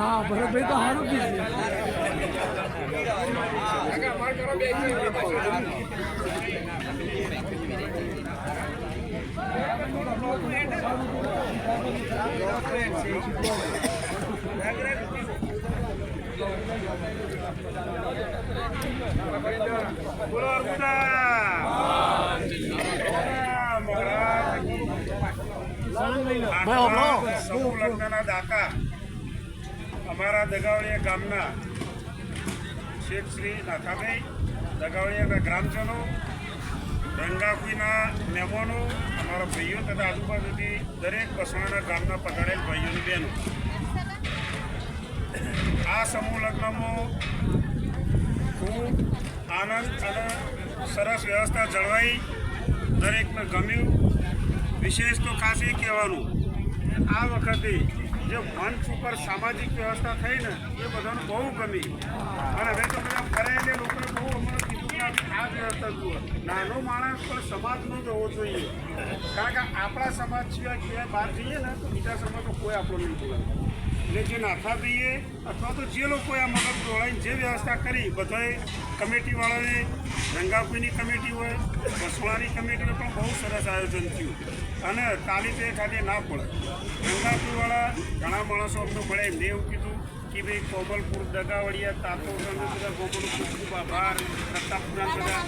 हाँ भरत भाई तो हारू की લગ્નના દાતા અમારા દગાવળિયા ગામના શેઠ શ્રી નાથાભાઈ, દગાવળિયાના ગ્રામજનો, રંગાકુઈના મહેમાનો, અમારા ભાઈઓ તથા આજુબાજુથી દરેક બસવાના ગામના પધારેલ ભાઈઓની બહેનો, આ સમૂહ લગ્નમાં ખૂબ આનંદ અને સરસ વ્યવસ્થા જળવાઈ દરેકને ગમ્યું. વિશેષ તો ખાસ એ કહેવાનું, આ વખતે જે મંચ ઉપર સામાજિક વ્યવસ્થા થઈ ને એ બધાને બહુ ગમી. અને હવે તો બધા ફરેલે લોકોએ બહુ હમણાં કીધું કે આ વ્યવસ્થા જુઓ, નાનો માણસ પણ સમાજનો જ હોવો જોઈએ. કારણ કે આપણા સમાજ સિવાય ક્યાંય બહાર જઈએ ને તો બીજા સમાજનો કોઈ આપણો નહીં જોવે. એટલે જે નાથાભાઈએ અથવા તો જે લોકોએ આ મગજ દોડાઈને જે વ્યવસ્થા કરી, બધાએ કમિટીવાળાએ, રંગાકુઈની કમિટી હોય, બસવાળાની કમિટીનું પણ બહુ સરસ આયોજન થયું. અને તાલી તો એ ખાલી ના પડે. રંગાકુઈવાળા ઘણા માણસો અમને મળે, એમને એવું કીધું કે ભાઈ કોમલપુર, દગાવળિયા, તાતો બધા ગોમનો ખૂબ ખૂબ આભાર. પ્રતાપપુરા બધા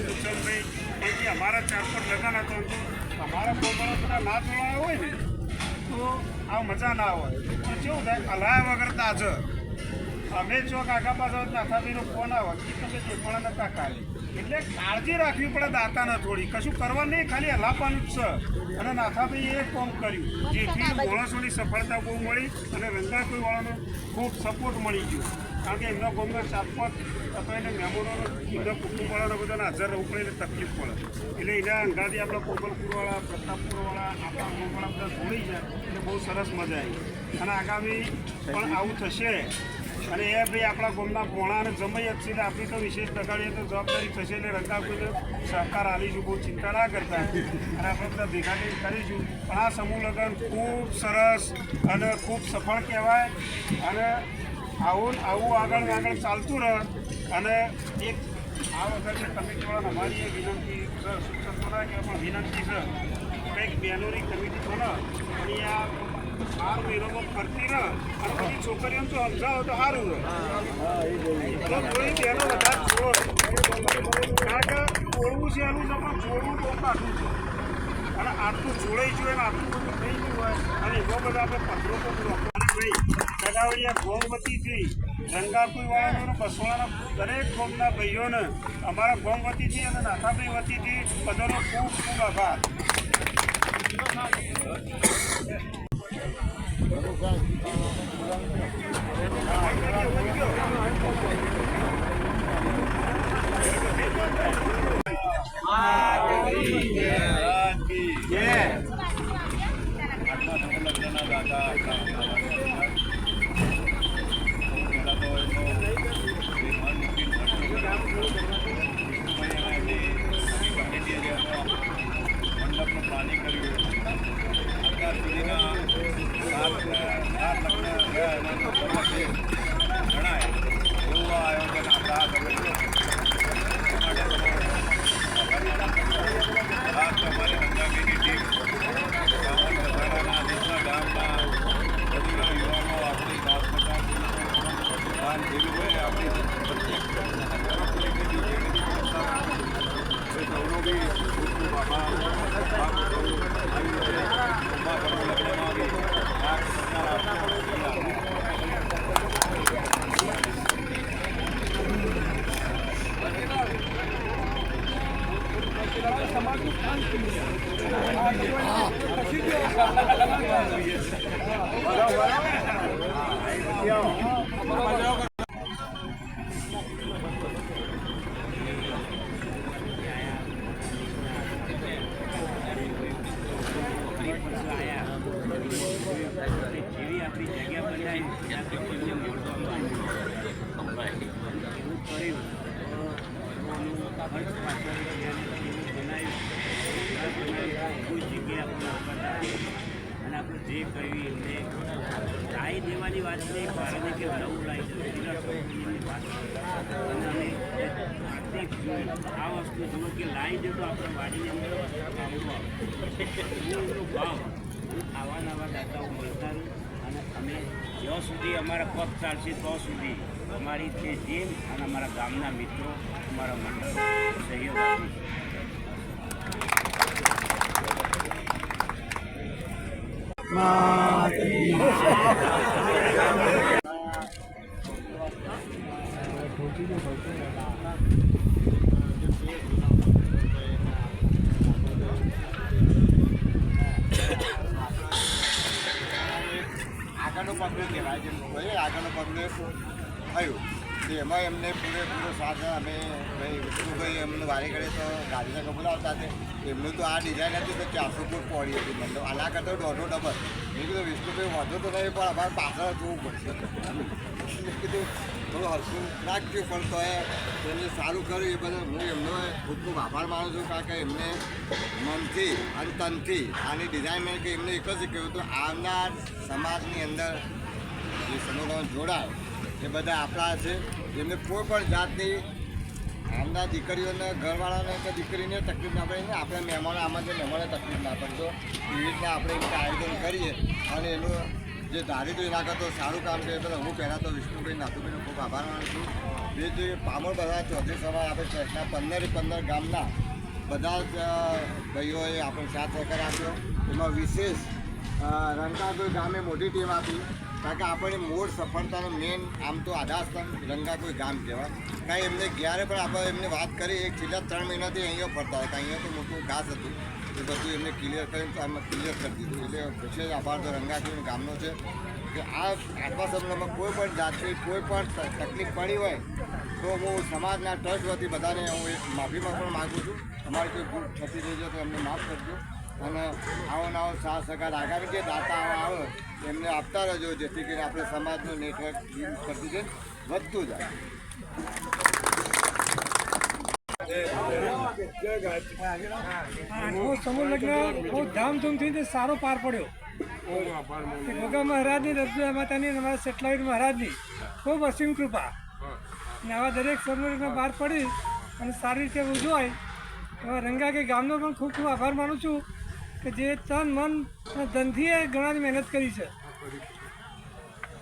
સુચનભાઈ, અહીંથી અમારા 4-5 લગ્ન હતા તો અમારા કોમળો બધા ના જોડાયા હોય ને તો આ મજા ના હોય. તો કેવું થાય, હલાયા વગર તાજર અમે ચોક આગા પાછળ નાથાભાઈનો ફોન આવે કે તમે દેખવાના નતા કાલે. એટલે કાળજી રાખવી પડે દાતાને થોડી, કશું કરવા નહીં, ખાલી હલાવવાનું જ છે. અને નાથાભાઈએ એ કામ કર્યું, જેથી માણસોની સફળતા બહુ મળી અને રંગાકુઈવાળાનો ખૂબ સપોર્ટ મળી ગયો. કારણ કે એમના ગામના 4-5 અથવા એને મહેમાનોનો, એમના કુટુંબવાળાને બધાને હાજર રહેવું પડે એટલે તકલીફ પડે. એટલે એના અંગાથી આપણા કોમલપુરવાળા, પ્રતાપપુરવાળા, આપણા ગામવાળા બધા જોડી જાય એટલે બહુ સરસ મજા આવી. અને આગામી પણ આવું થશે. અને એ ભાઈ આપણા ગામના પોણા અને જમાઈ જ છે એટલે આપણી તો વિશેષ દગાડીએ તો જવાબદારી થશે. એટલે રંગાકુઈને સહકાર આલીશું, બહુ ચિંતા ના કરતા. અને આપણે બધા ભેગા કરીશું. પણ આ સમૂહ લગ્ન ખૂબ સરસ અને ખૂબ સફળ કહેવાય. અને આવું આગળ ચાલતું રહે. અને એક આ વખતે કમિટીવાળાને અમારી એ વિનંતી છે, સૂચના કે પણ વિનંતી છે, કંઈક બહેનોની કમિટી બને અને આ 12 મહિનામાં ફરતી રહે અને બધી છોકરીઓને તો સમજાવો તો સારું રહે. થોડી બહેનો વધારે છોડ, કારણ કે જોડવું છે એનું છે પણ જોડવું બહુ કાઢવું છે. અને આટલું જોડાઈ જોઈએ ને આટલું બધું થઈ ગયું હોય અને એવા બધા આપણે પત્રો પણ ભાઈ દગાવળિયા ગોમ વતીથી, રંગાકુઈવાળાનો, બસવાળાના દરેક ગામના ભાઈઓને અમારા ગોમ વતીથી અને નાથાભાઈ વતીથી બધાનો ખૂબ ખૂબ આભાર. તમારા સમાજનું કામ કર્યું છે. જેવી આપણી જગ્યા બનાવી ત્યાં સુધી મોડવામાં એવું કર્યું ખર્ચ પાછળ બનાવ્યું કોઈ જગ્યા આપણે અને આપણે જે કહ્યું એમને લાવી દેવાની વાત નહીં ભારતે કે નવું લાવી દેવાની વાત અને અમે આ વસ્તુ જુઓ કે લાવી દે તો આપણે વાડીની અંદર ભાવ આવા નવા દાતાઓ મળતા અને અમે જ્યાં સુધી અમારા પગ ચાલશે ત્યાં સુધી અમારી તે ટીમ અને અમારા ગામના મિત્રો અમારા મંડળ સહયોગ આપીશું. આગળનું પગલું કહેવાય છે ભાઈ આગળનું પગલું થયું તો એમાં એમને પૂરેપૂરો સાથ અમે ભાઈ વિષ્ણુભાઈ એમને વારે ઘડે તો ગાડીના કપડા આવતા હતા એમનું તો આ ડિઝાઇન હતી તો 400 ફૂટ પહોળી હતી મતલબ આના કરતો દોઢો ડબલ મેં કીધું વિષ્ણુભાઈ વધુ તો નહીં પણ અમારે પાછળ જોવું પડશે મેં કીધું થોડું હલકું નાખ્યું પણ તો એમને સારું કર્યું એ બદલ હું એમનો ખૂબ ખૂબ આભાર માનું છું કારણ કે એમને મનથી અને તનથી આની ડિઝાઇન મેં કે એમને એક જ કહ્યું હતું આવનાર સમાજની અંદર જે સમુદાય જોડાય એ બધા આપણા છે એમને કોઈ પણ જાતની આવનાર દીકરીઓને ઘરવાળાને કે દીકરીને તકલીફ ના પડે ને આપણે મહેમાનો આમાં જે મહેમાને તકલીફ ના પડતો એવી રીતના આપણે એમને આયોજન કરીએ અને એનું જે ધારીતું એના કરતો સારું કામ કરે તો હું પહેલાં તો વિષ્ણુભાઈ નાથુભાઈનો ખૂબ આભાર માનું છું જે પામોર બધા ચૌધરી સમાજ આપણે ટ્રસ્ટના 15 ગામના બધા જ ભાઈઓએ આપણને સાથ સહકાર આપ્યો એમાં વિશેષ રંગાકોઈ ગામે મોટી ટીમ આપી કારણ કે આપણને મૂળ સફળતાનો મેન આમ તો આધારસ્તંભ રંગાકોઈ ગામ કહેવાય કાંઈ એમને જ્યારે પણ આપણે એમને વાત કરી એક છેલ્લા 3 મહિનાથી અહીંયા ફરતા હતા અહીંયા તો મોટું ઘાસ હતું એ બધું એમને ક્લિયર કરીને તો આમાં ક્લિયર કરી દીધું એટલે વિશેષ આભાર તો રંગાકોઈ ગામનો છે કે આ આટલા સમયમાં કોઈ પણ જાતની કોઈ પણ તકલીફ પડી હોય તો હું સમાજના ટ્રસ્ટ વતી બધાને હું એક માફીમાં પણ માગું છું અમારી કોઈ ભૂલ થતી રહી જાય તો એમને માફ કરજો અને આવો નવો સાથ સહકાર આગામી જે દાતા આવે એમને આપતા રહેજો જેથી કરીને આપણે સમાજનું નેટવર્ક કરતી જઈને વધતું જાય. આખો સમૂહ લગ્ન બહુ ધામધૂમથી સારો પાર પડ્યો. ગોગા મહારાજની રજૂઆત માતાની અને અમારા સેટેલાઇટ મહારાજની ખૂબ અસીમ કૃપા અને આવા દરેક સમૂહ લગ્ન બહાર પડી અને સારી રીતે ઉજવાય એવા રંગાકે ગામનો પણ ખૂબ ખૂબ આભાર માનું છું કે જે તન મન અને ધનથી એ ઘણાની મહેનત કરી છે.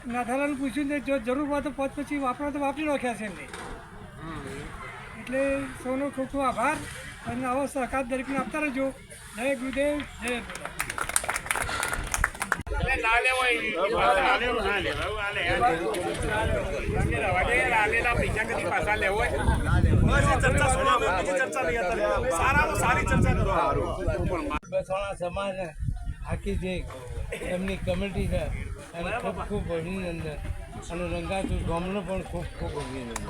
નાથાલાલને પૂછ્યું ને જો જરૂર હોય તો પદ પછી વાપરો તો વાપરી નાખ્યા છે એમને એટલે સૌનો ખૂબ ખૂબ આભાર અને આવો સહકાર દરેકને આપતા રહેજો. જય ગુરુદેવ જય બસવાળા સમાજ આખી જે એમની કમિટી છે એને ખૂબ ખૂબ અભિનંદન અને રંગાચૂર ગામનો પણ ખૂબ ખૂબ અભિનંદન.